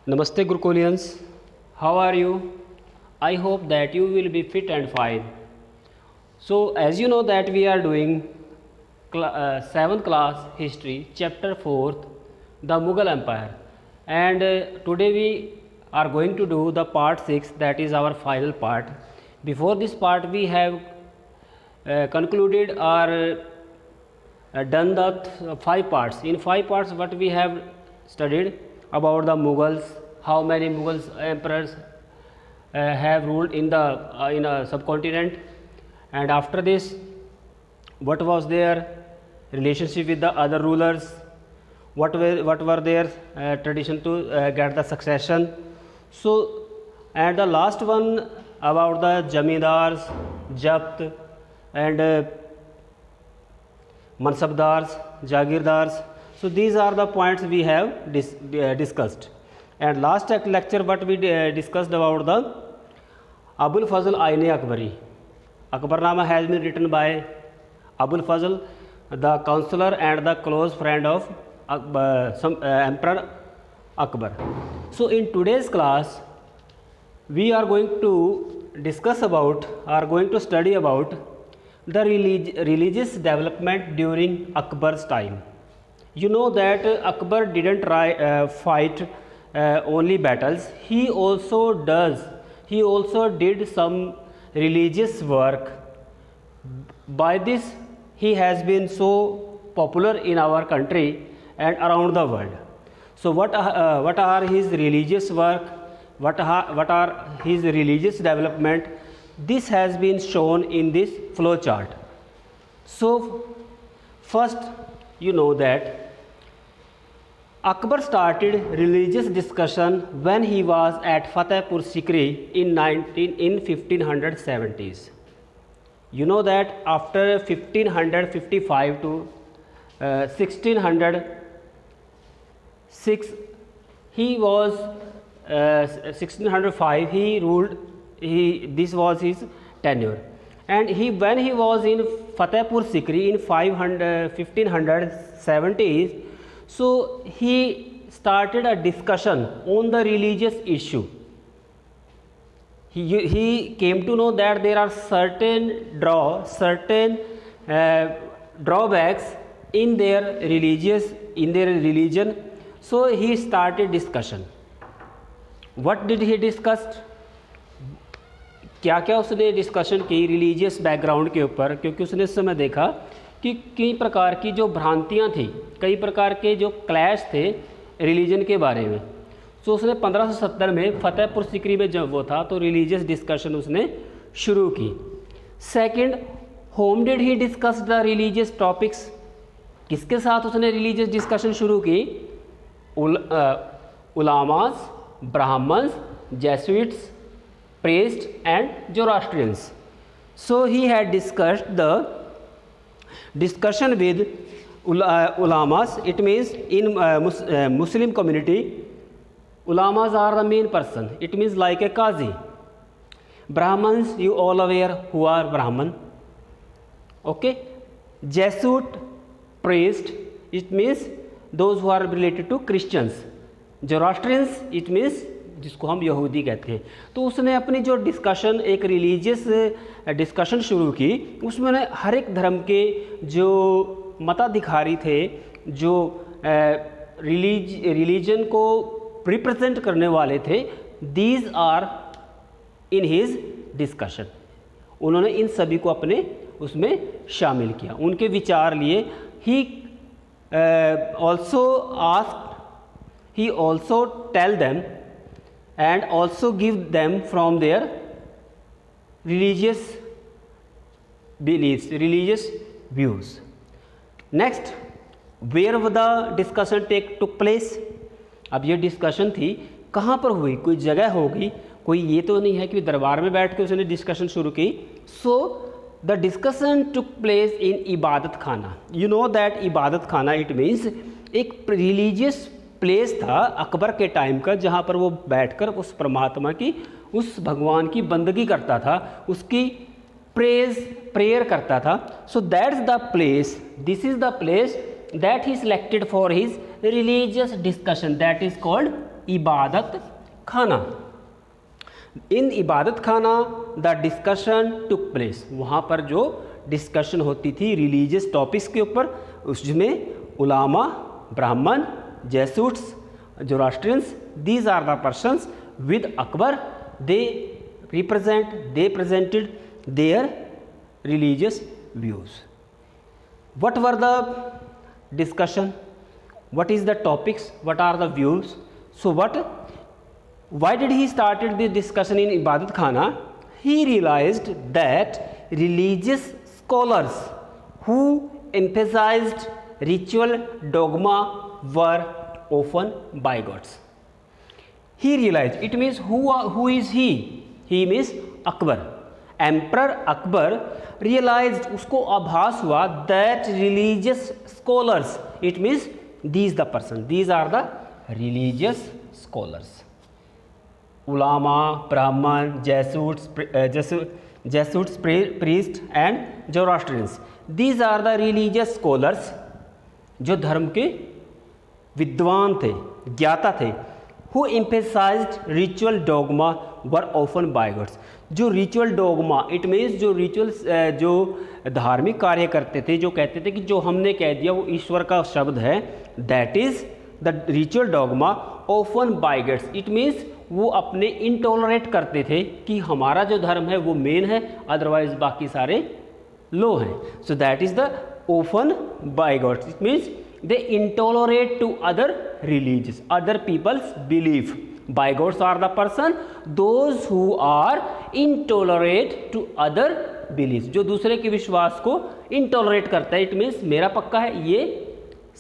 Namaste Gurukulians, how are you? I hope that you will be fit and fine. So as you know that we are doing 7th class history chapter 4th, the Mughal Empire, and today we are going to do the part 6, that is our final part. Before this part we have concluded or done the 5 parts. In 5 parts what we have studied about the Mughals, how many Mughals emperors have ruled in a subcontinent, and after this what was their relationship with the other rulers, what were their tradition to get the succession. So and the last one about the Jamindars, Japt and Mansabdars, Jagirdars. So these are the points we have discussed. And last lecture what we discussed about the Abul Fazl Aine Akbari. Akbarnama has been written by Abul Fazl, the counselor and the close friend of Emperor Akbar. So in today's class we are going to discuss about, are going to study about the religious development during Akbar's time. You know that Akbar didn't fight only battles. He also did some religious work. By this he has been so popular in our country and around the world. So what are his religious work, what are his religious development? This has been shown in this flow chart. So first you know that Akbar started religious discussion when he was at Fatehpur Sikri in 1570s. You know that after 1555 to 1606 he was 1605 he ruled. This was his tenure, and when he was in Fatehpur Sikri in 1570s, so he started a discussion on the religious issue. He came to know that there are certain drawbacks in their religion. So he started discussion. What did he discuss? क्या क्या उसने discussion की religious background के ऊपर, क्योंकि उसने इस समय देखा कि कई प्रकार की जो भ्रांतियां थी, कई प्रकार के जो क्लैश थे रिलीजन के बारे में. तो उसने 1570 में फतेहपुर सिकरी में जब वो था तो रिलीजियस डिस्कशन उसने शुरू की. Second, whom did he discuss the religious topics. किसके साथ उसने रिलीजियस डिस्कशन शुरू की? उलामास, Brahmins, Jesuits, priests and Zoroastrians. So he had discussed the discussion with ulamas. It means in Muslim community ulamas are the main person. It means like a qazi. Brahmans, you all aware who are Brahman. Okay. Jesuit, priest, it means those who are related to Christians. Zoroastrians, it means जिसको हम यहूदी कहते हैं. तो उसने अपनी जो discussion, एक रिलीजियस डिस्कशन शुरू की, उसमें हर एक धर्म के जो मताधिकारी थे, जो रिलीजन को रिप्रेजेंट करने वाले थे, these are in his discussion. उन्होंने इन सभी को अपने उसमें शामिल किया, उनके विचार लिए. He also tell them and also give them from their religious beliefs, religious views. Next, where the discussion took place. अब ये डिस्कशन थी कहाँ पर हुई? कोई जगह होगी, कोई ये तो नहीं है कि दरबार में बैठ के उसने डिस्कशन शुरू की. So the discussion took place in इबादत खाना. यू नो दैट इबादत खाना इट मीन्स एक रिलीजियस प्लेस था अकबर के टाइम का, जहाँ पर वो बैठकर उस परमात्मा की, उस भगवान की बंदगी करता था, उसकी प्रेयर करता था. So that's the place, this is the place that he selected for his religious discussion, that is called इबादत खाना। इन इबादत खाना द डिस्कशन टुक प्लेस, वहाँ पर जो डिस्कशन होती थी रिलीजियस टॉपिक्स के ऊपर, उसमें उलामा, Brahman, Jesuits, Zoroastrians, these are the persons with Akbar, they presented their religious views. What were the discussion? What is the topics? What are the views? So why did he started the discussion in Ibadat Khana? He realized that religious scholars who emphasized ritual dogma were often bigots. He realized, it means who is he? He means Akbar. Emperor Akbar realized, उसको आभास हुआ that religious scholars, it means these the person, these are the religious scholars. Ulama, Brahman, Jesuits, priests and Zoroastrians. These are the religious scholars जो धर्म के विद्वान थे, ज्ञाता थे. Who emphasized ritual dogma were often bigots. जो ritual dogma, it means जो rituals, जो धार्मिक कार्य करते थे, जो कहते थे कि जो हमने कह दिया वो ईश्वर का शब्द है, that is the ritual dogma often bigots. It means वो अपने इंटॉलरेट करते थे कि हमारा जो धर्म है वो मेन है, अदरवाइज बाकी सारे लो हैं. So that is the often bigots. It means they intolerate to other religions, other people's belief. Bigots are the person those who are intolerate to other beliefs. जो दूसरे के विश्वास को intolerate करता है. It means मेरा पक्का है, ये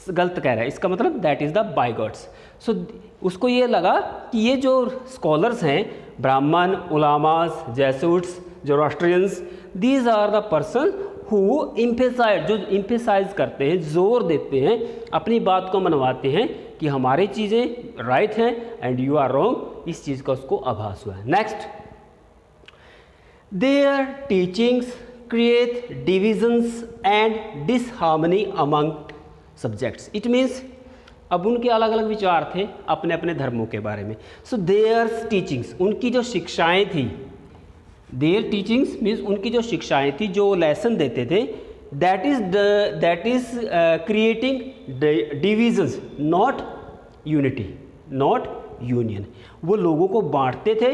गलत कह रहा है, इसका मतलब that is the bigots. So उसको ये लगा कि ये जो scholars हैं, ब्राह्मण, उलामास, जेसूट्स, जोरास्ट्रियंस, these are the person who emphasize, जो emphasize करते हैं, जोर देते हैं, अपनी बात को मनवाते हैं कि हमारी चीज़ें राइट हैं एंड यू आर रॉन्ग. इस चीज़ का उसको आभास हुआ है. Next, their teachings create divisions and disharmony among subjects. It means अब उनके अलग अलग विचार थे अपने अपने धर्मों के बारे में. सो देयर टीचिंग्स, उनकी जो शिक्षाएँ थी, देयर टीचिंग्स मीन्स उनकी जो शिक्षाएँ थी, जो लेसन देते थे, that is creating divisions, not unity, not union. वो लोगों को बांटते थे,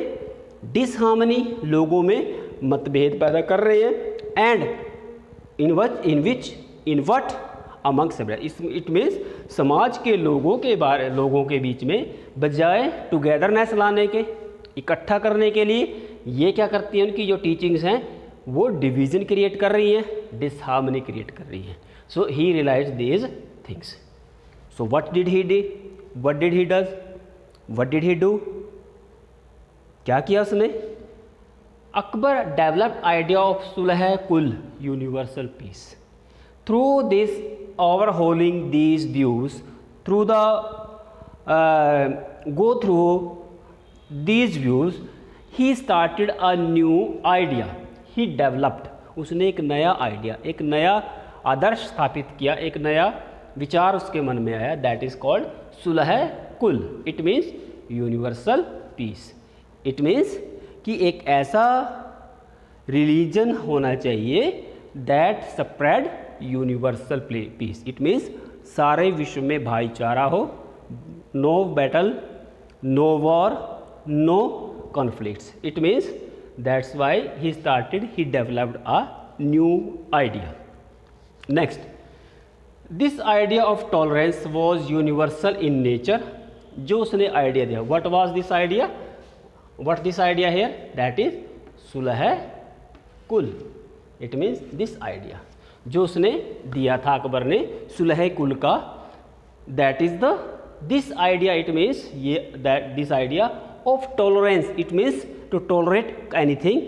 डिसहार्मनी, लोगों में मतभेद पैदा कर रहे हैं, and in what among several. It means समाज के लोगों के बीच में बजाय टुगेदरनेस लाने के, इकट्ठा करने के लिए, ये क्या करती हैं, उनकी जो टीचिंग्स हैं वो डिवीज़न क्रिएट कर रही हैं, डिसहार्मनी क्रिएट कर रही हैं. So he realise these things. So what did he do, क्या किया उसने? Akbar developed idea of Sulh Kul, universal peace. Through this overhauling these views, through these views, he started a new idea. He developed, उसने एक नया idea, एक नया आदर्श स्थापित किया, एक नया विचार उसके मन में आया, that is called Sulh Kul. It means universal peace. It means कि एक ऐसा रिलीजन होना चाहिए that spread universal peace. It means सारे विश्व में भाईचारा हो, no battle, no war, no conflicts. It means that's why he developed a new idea. Next, this idea of tolerance was universal in nature. जो उसने idea दिया, what was this idea? What this idea here? That is सुलह कुल. It means this idea जो उसने दिया था अकबर ने सुलह कुल का, that is this idea. It means this idea of tolerance. It means to tolerate anything,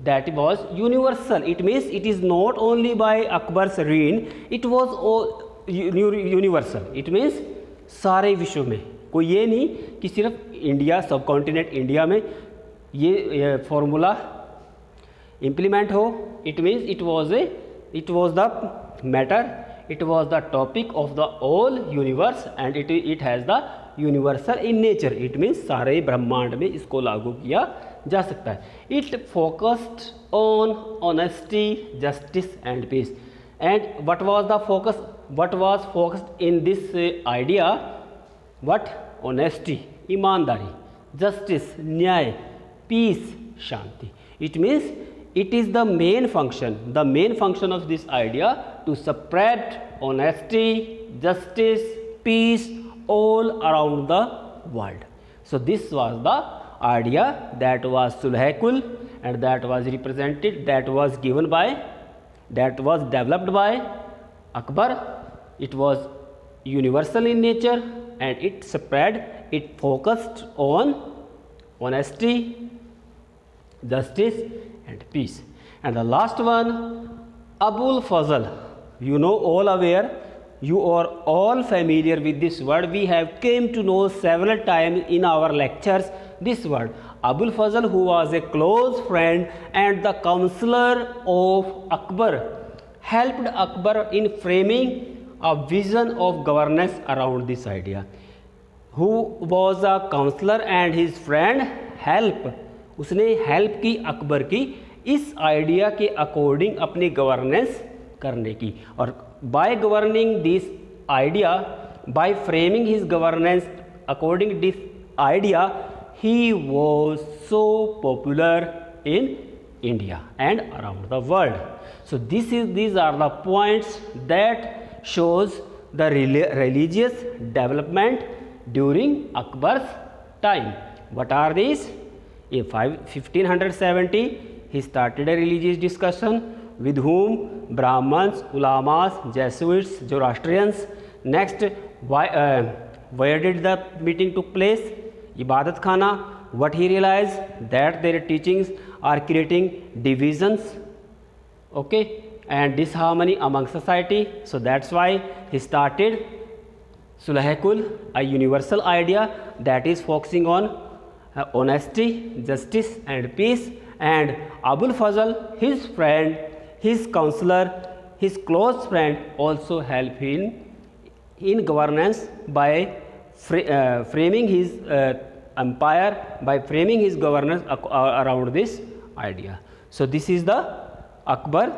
that was universal. It means it is not only by Akbar's reign, it was universal. It means सारे विश्व में, कोई ये नहीं कि सिर्फ India, सब continent India में ये फॉर्मूला इम्प्लीमेंट हो. It means it was the matter, it was the topic of the whole universe, and it has the universal in nature, it means सारे ब्रह्मांड में इसको लागू किया जा सकता है. It focused on honesty, justice and peace. And what was the focus, what was focused in this idea? What? Honesty, ईमानदारी, जस्टिस, न्याय, पीस, शांति. It means it is the main function of this idea to spread honesty, justice, peace all around the world. So this was the idea that was Sulhekul, and that was represented, that was given by, that was developed by Akbar. It was universal in nature and it spread, it focused on honesty, justice and peace. And the last one, Abul Fazl. You know, all aware, you are all familiar with this word. We have came to know several times in our lectures this word. Abul Fazl, who was a close friend and the counselor of Akbar, helped Akbar in framing a vision of governance around this idea. Who was a counselor and his friend help, उसने help की अकबर की इस idea के according अपनी governance करने की. और by governing this idea, by framing his governance according this idea, he was so popular in India and around the world. So these are the points that shows the religious development during Akbar's time. What are these? In 1570, he started a religious discussion with whom? Brahmins, Ulamas, Jesuits, Zoroastrians. Next, where did the meeting took place? Ibadat Khana. What he realized? That their teachings are creating divisions, okay, and disharmony among society. So that's why he started Sulhekul, a universal idea that is focusing on honesty, justice and peace. And Abul Fazl, his friend, his counselor, his close friend, also helped him in governance by framing his empire, by framing his governance around this idea. So this is the Akbar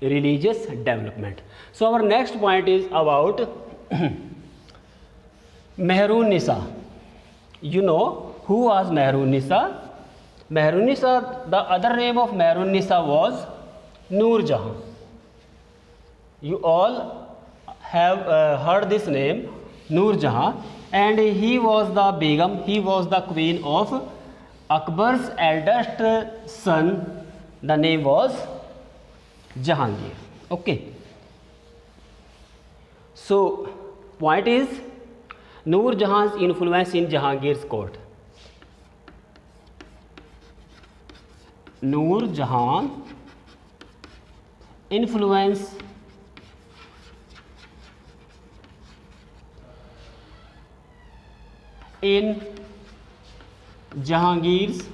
religious development. So our next point is about Mehrun Nisa. You know who was Mehrun Nisa? Mehrun Nisa, the other name of Mehrun Nisa was Noor Jahan. You all have heard this name, Noor Jahan, and he was the Begum, he was the queen of Akbar's eldest son. The name was Jahangir. Okay. So point is Noor Jahan's influence in Jahangir's court. Noor Jahan influence in Jahangir's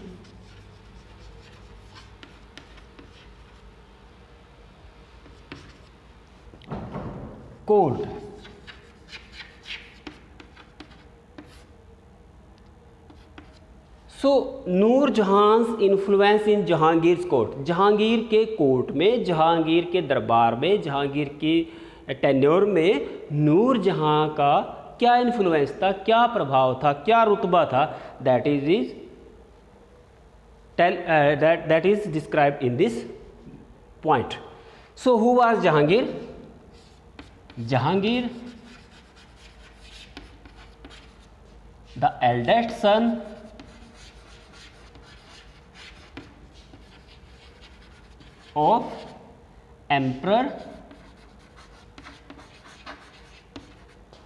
court. So Nur Jahan's influence in Jahangir court, Jahangir के court में, जहांगीर के दरबार में, जहांगीर की tenure में नूर जहां का क्या इन्फ्लुएंस था, क्या प्रभाव था, क्या रुतबा था, that is described in this point. So who was Jahangir? Jahangir, the eldest son of Emperor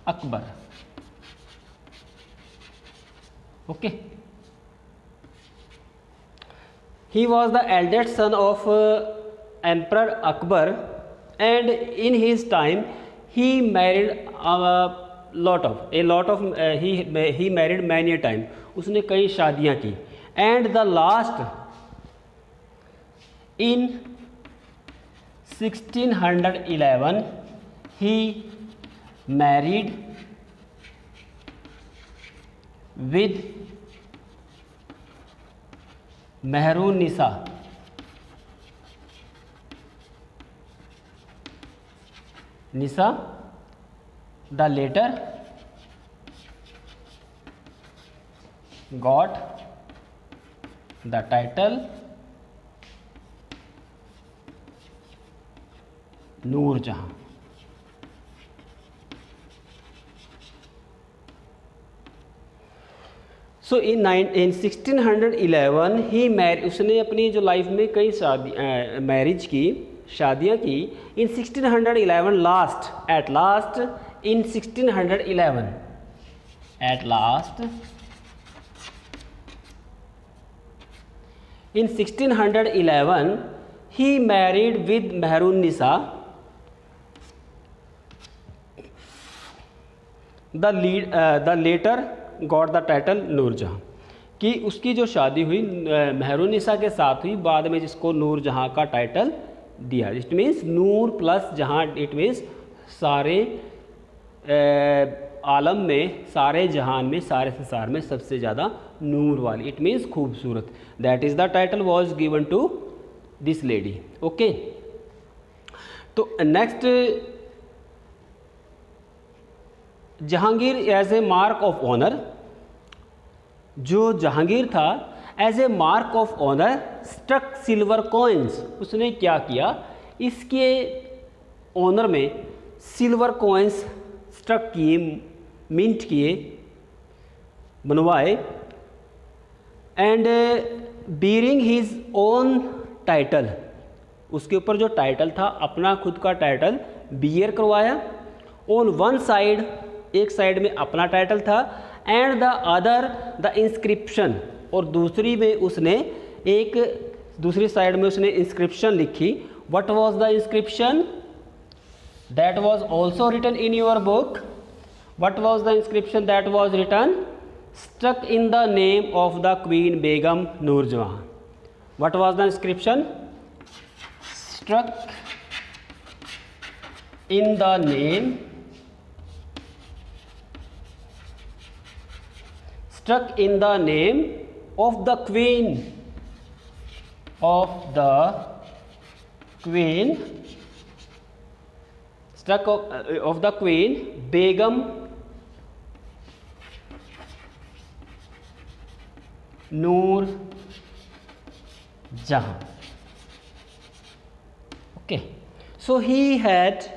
Akbar. Okay, he was the eldest son of Emperor Akbar, and in his time he married he married many a time. उसने कई शादियां की. And the last in 1611 he married with Mehrun-Nisa the latter got the title Noor Jahan. सो इन 1611 ही उसने अपनी जो life में कई marriage की, शादियाँ की. इन 1611 at last in 1611 in 1611 he married with Mehrun-Nisa the later got the title Nur Jahan. कि उसकी जो शादी हुई मेहरुन-निसा के साथ हुई, बाद में जिसको नूरजहाँ का टाइटल दिया. इट मीन्स नूर प्लस जहाँ, इट मीन्स सारे आलम में, सारे जहान में, सारे संसार में सबसे ज़्यादा नूर वाली, इट मीन्स खूबसूरत. That is the title was given to this lady. Okay. तो next, Jahangir as a mark of honour, जो जहांगीर था as a mark of honour struck silver coins. उसने क्या किया, इसके ऑनर में सिल्वर कॉइन्स स्ट्रक किए, मिंट किए, बनवाए. And bearing his own title, उसके ऊपर जो टाइटल था अपना खुद का टाइटल बियर करवाया. ऑन वन साइड, एक साइड में अपना टाइटल था, and the other the inscription, और दूसरी में उसने दूसरी साइड में उसने इंस्क्रिप्शन लिखी. What was the inscription? That was also written in your book. What was the inscription that was written? Struck in the name of the queen Begum Nur Jahan. What was the inscription? Struck in the name, struck in the name of the queen, struck of the queen Begum Noor Jahan. Okay, so he had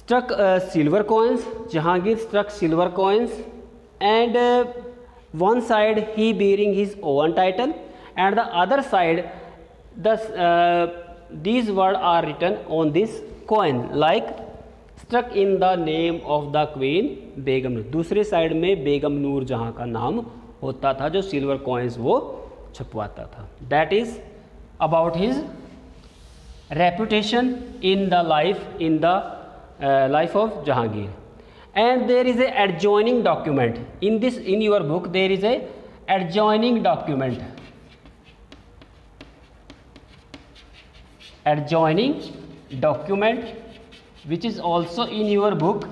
struck silver coins. Jahangir struck silver coins, and one side he bearing his own title, and the other side these words are written on this coin, like struck in the name of the queen Begum. दूसरे side में बेगम नूर जहाँ का नाम होता था, जो silver coins वो छपवाता था. That is about his reputation in the life of Jahangir. And there is a adjoining document in your book. There is a adjoining document which is also in your book.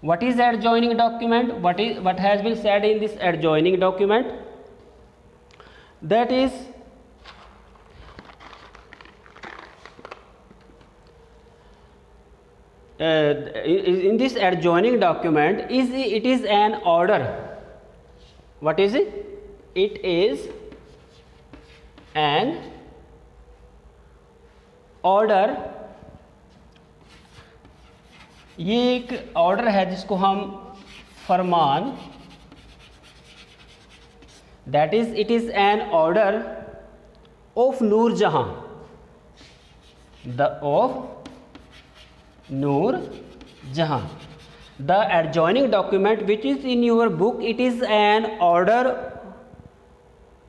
What is adjoining document? What has been said in this adjoining document? That is, in this adjoining document it is an order. What is it? It is an order. ये एक order है जिसको हम फरमान, that is, it is an order of Noor Jahan, of Noor Jahan. The adjoining document which is in your book, it is an order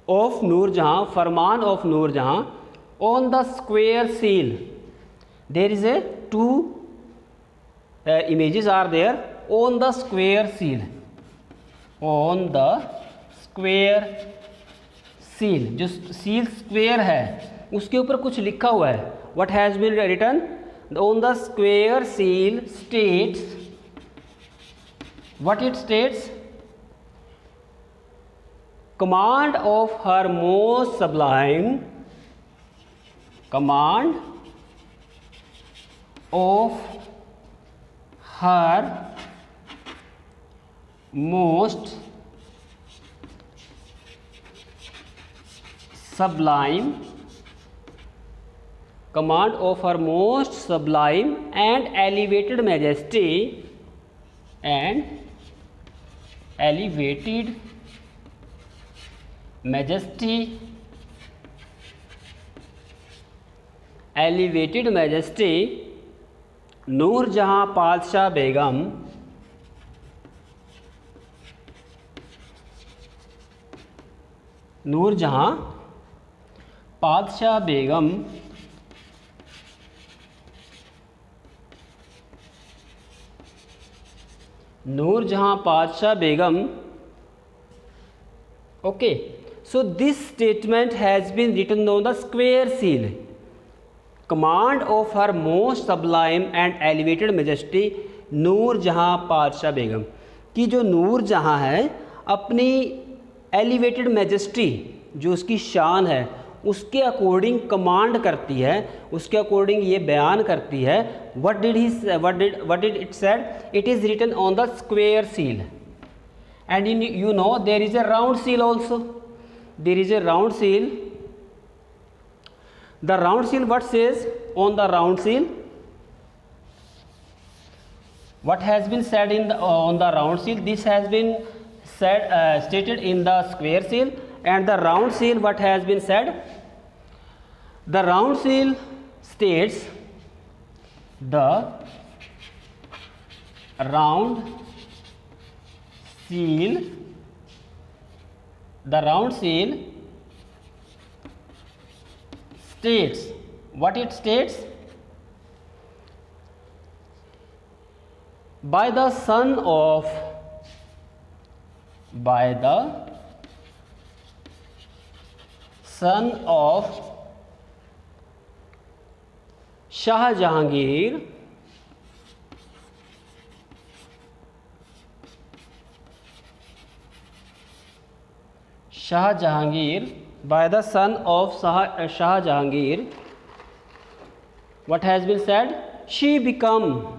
of Noor Jahan, Farman of Noor Jahan, on the square seal. There is a two images are there on the square seal. On the square seal, जो seal square है उसके ऊपर कुछ लिखा हुआ है. What has been written? On the square seal states what it states? Command of her most sublime, command of her most sublime, command of her most sublime and elevated majesty, and elevated majesty, elevated majesty Noorjahan पातशाह बेगम, नूरजहाँ पातशाह बेगम नूरजहाँ पातशाह बेगम. Okay, so this statement has been written on the square seal. Command of her most sublime and elevated majesty Noorjahan पातशाह बेगम, कि जो नूरजहाँ है अपनी elevated majesty, जो उसकी शान है, उसके अकॉर्डिंग कमांड करती है, उसके अकॉर्डिंग ये बयान करती है. What did it said? It is written on the square seal. And you know there is a round seal also. There is a round seal. The round seal, what says on the round seal? What has been said in on the round seal? This has been said stated in the square seal. And the round seal, what has been said? The round seal states the round seal, the round seal states, what it states? By the son of, by the son of Shah Jahangir, Shah Jahangir, by the son of Shah Jahangir, what has been said? She become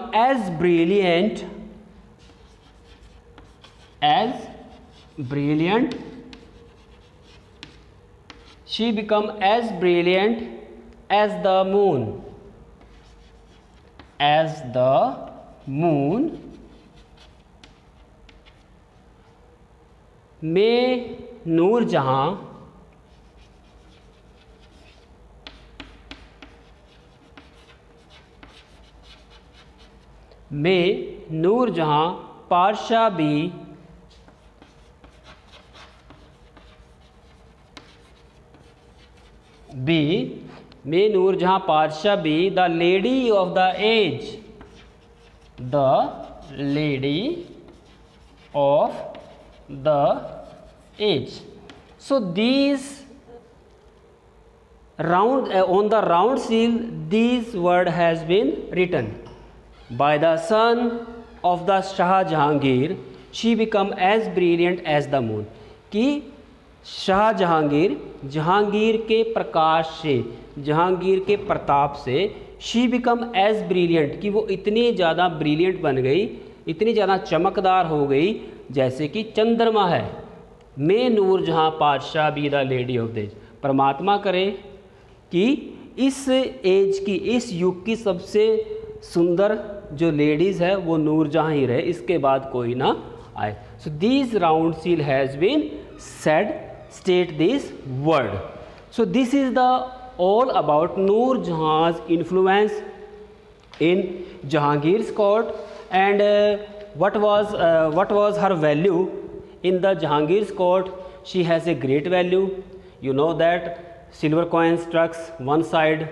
as brilliant she become as brilliant as the moon, may Nur Jahan Padshah may Nur Jahan पातशाह be the lady of the age, the lady of the age. So these round on the round seal, this word has been written. By the son of the Shah Jahangir, she become as brilliant as the moon. कि शाह जहांगीर के प्रकाश से, जहांगीर के प्रताप से, she become as brilliant, कि वो इतनी ज़्यादा brilliant बन गई, इतनी ज़्यादा चमकदार हो गई जैसे कि चंद्रमा है. May Nur Jahan Padshah be the lady of the age. परमात्मा करे कि इस एज की, इस युग की सबसे सुंदर जो लेडीज़ है वो नूरजहाँ ही रहे, इसके बाद कोई ना आए. So this round seal has been said, state this word. So this is the all about Noor Jahan's influence in Jahangir's court, and what was her value in the Jahangir's court. She has a great value. You know that silver coin struck one side,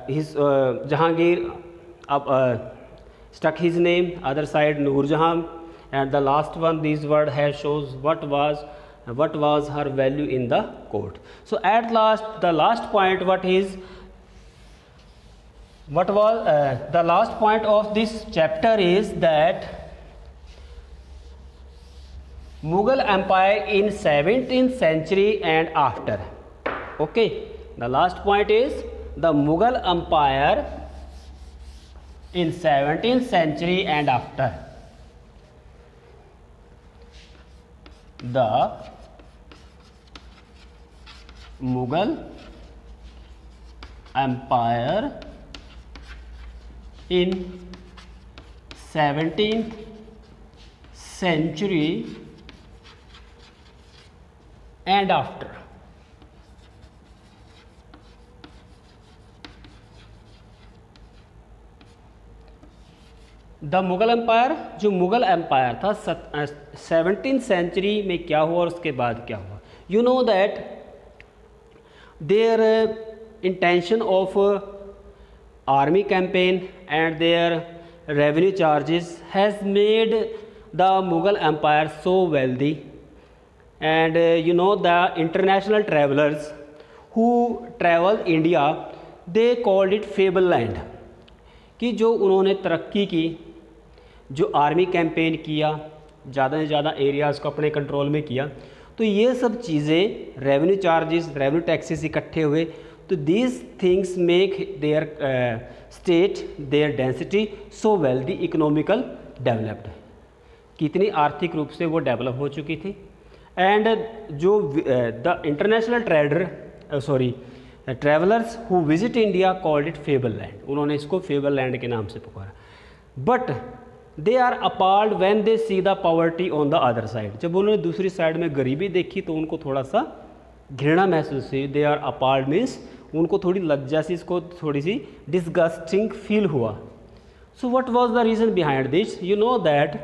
his Jahangir struck his name, other side Noor Jahan. And the last one, this word has shows what was what was her value in the court. So at last, the last point, what was the last point of this chapter is that Mughal Empire in 17th century and after. Okay, the last point is the Mughal Empire in 17th century and after. The Mughal Empire in 17th century and after. The Mughal empire, जो Mughal empire था 17th century में क्या हुआ और उसके बाद क्या हुआ. You know that their intention of army campaign and their revenue charges has made the Mughal empire so wealthy. And you know the international travelers who traveled India, they called it fable land. कि जो उन्होंने तरक्की की, जो army campaign किया, ज़्यादा से ज़्यादा एरियाज़ को अपने कंट्रोल में किया, तो ये सब चीज़ें रेवेन्यू चार्जेस, रेवेन्यू टैक्सेस इकट्ठे हुए, तो these things make their state, their density so wealthy, economical developed. कितनी आर्थिक रूप से वो डेवलप हो चुकी थी. एंड जो the international travellers who visit India called it fable land, उन्होंने इसको फेबल लैंड के नाम से पुकारा. But they are appalled when they see the poverty on the other side. जब उन्होंने दूसरी साइड में गरीबी देखी तो उनको थोड़ा सा घृणा महसूस हुई. दे आर अपार्ड मीन्स उनको थोड़ी लज्जा सी, इसको थोड़ी सी डिस्गस्टिंग फील हुआ. So what was the reason behind this? You know that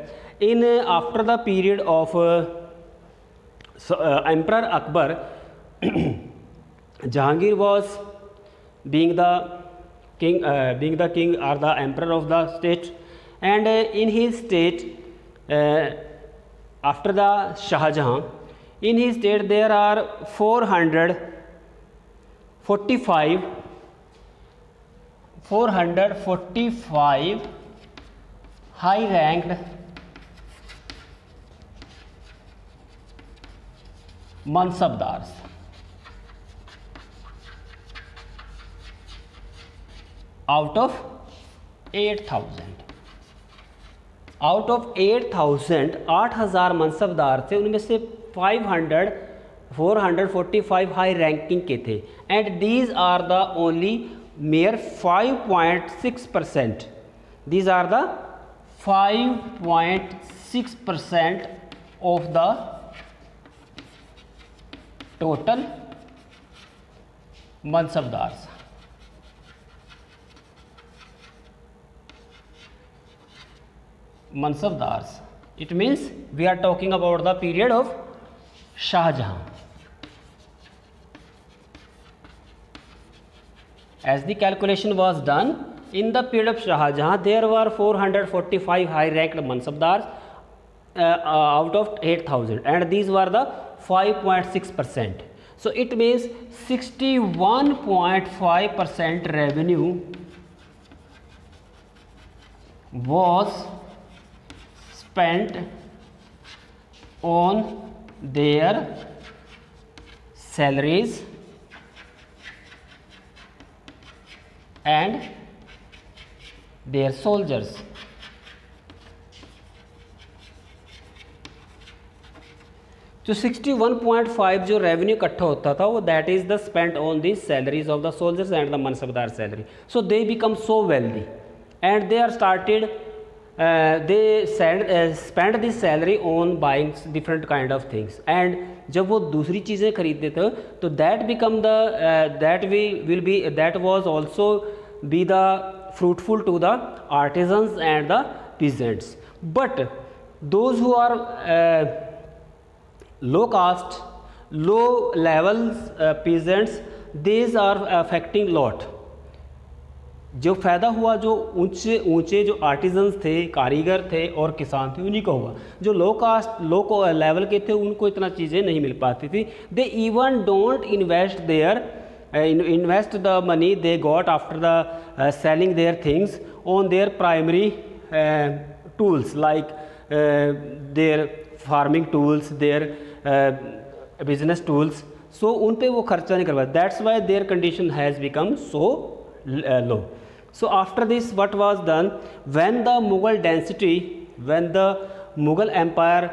in after the period of emperor Akbar, Jahangir was being the king or the emperor of the state, and in his state, after the Shah Jahan, in his state there are 445 high ranked mansabdars. Out of 8,000, 8,000 mansabdar थे, उनमें से 445 high ranking के थे. And these are the only mere 5.6%. These are the 5.6% of the total mansabdars. Mansabdars. It means we are talking about the period of Shah Jahan. As the calculation was done in the period of Shah Jahan, there were 445 high ranked Mansabdars out of 8,000, and these were the 5.6%. So it means 61.5% revenue was spent on their salaries and their soldiers. जो 61.5 जो revenue इकट्ठा होता था वो that is the spent on the salaries of the soldiers and the mansabdar salary. So they become so wealthy and they are started they spend this salary on buying different kind of things. And जब वो दूसरी चीज़ें खरीदते थे तो that become the that was also be the fruitful to the artisans and the peasants. But those who are low caste, low levels peasants, these are affecting lot. जो फ़ायदा हुआ जो ऊंचे ऊंचे जो आर्टिजन्स थे, कारीगर थे और किसान थे, उन्हीं को हुआ। जो लो लेवल के थे उनको इतना चीज़ें नहीं मिल पाती थी। They even don't invest their invest the money they got after the selling their things on their primary tools like their farming tools, their business tools. So उन पे वो खर्चा नहीं करवाया. That's why their condition has become so low. So after this what was done, when the Mughal Empire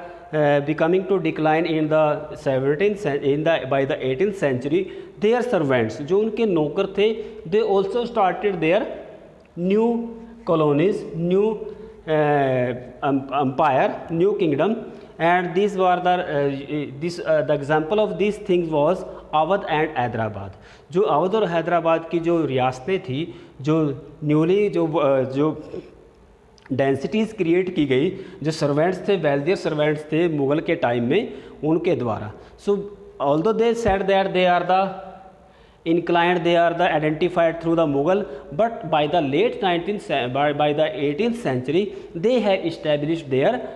becoming to decline in the 17th by the 18th century, their servants जो उनके नौकर थे, they also started their new colonies, new empire, new kingdom, and these were the example of these things was Awadh and Hyderabad. जो अवध और हैदराबाद की जो रियासतें थी, जो न्यूली जो डेंसिटीज़ क्रिएट की गई, जो सर्वेंट्स थे, वेल्दियर सर्वेंट्स थे मुग़ल के टाइम में, उनके द्वारा. So although they said that they are the inclined, they are the identified through the Mughal, but by the late 18th century they have established their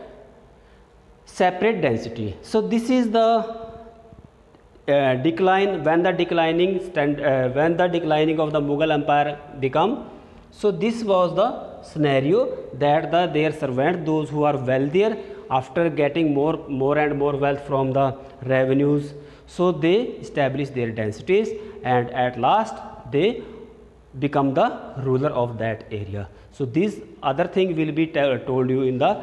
separate density. So this is the decline, when the declining of the Mughal Empire become. So this was the scenario that their servants, those who are wealthier, after getting more and more wealth from the revenues, so they establish their densities and at last they become the ruler of that area. So these other thing will be told you in the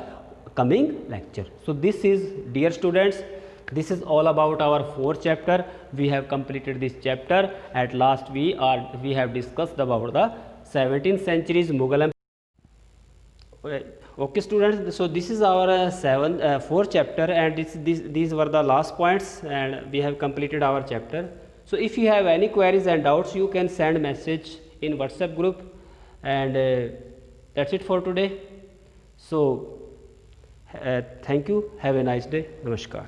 coming lecture. So this is, dear students, this is all about our 4th chapter. We have completed this chapter. At last we have discussed about the 17th century's Mughal Empire. Okay students, so this is our 4th chapter, and these were the last points, and we have completed our chapter. So if you have any queries and doubts, you can send message in WhatsApp group, and that's it for today. So thank you, have a nice day, namaskar.